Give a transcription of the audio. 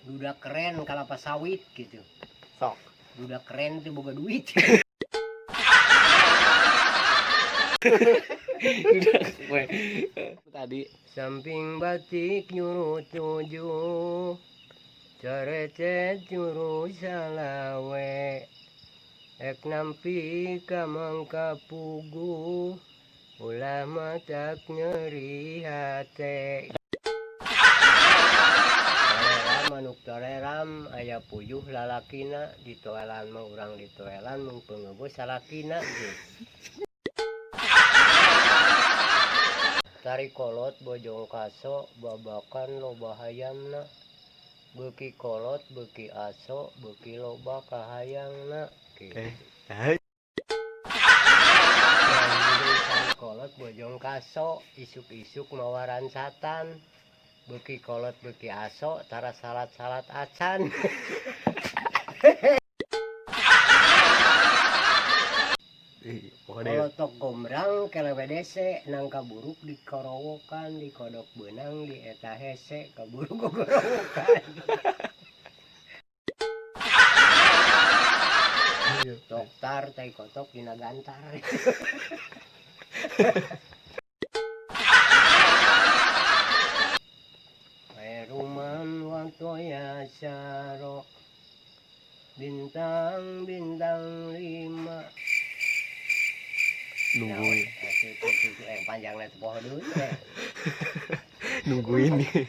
duda keren kalapa sawit gitu. Sok. Duda keren tuh boga duit. Tadi Samping batik nyuruh tujuh, carecet nyuruh salawe, ek nampi kamangka pugu, ulah matak nyeri hate. Toleram manuk toleram aya puyuh lalakina ditoelan mah urang ditoelan mung pengebus salakina gitu. Tari kolot bojong kaso babakan loba hayangna, beuki kolot beuki aso beuki loba kahayangna gitu. Tari kolot bojong kaso isuk-isuk mawaran satan, beuki kolot beuki aso tara salat-salat acan. Kalau tok gombrang kelewe dese nangka buruk dikorowokan dikodok benang di eta hese kaburu gogorowokan. Dokter tai kotok dina gantar. Ruman waktoya syaro bintang-bintang 5 nungguin. Yang panjang lihat pohon dulu. Nungguin nih.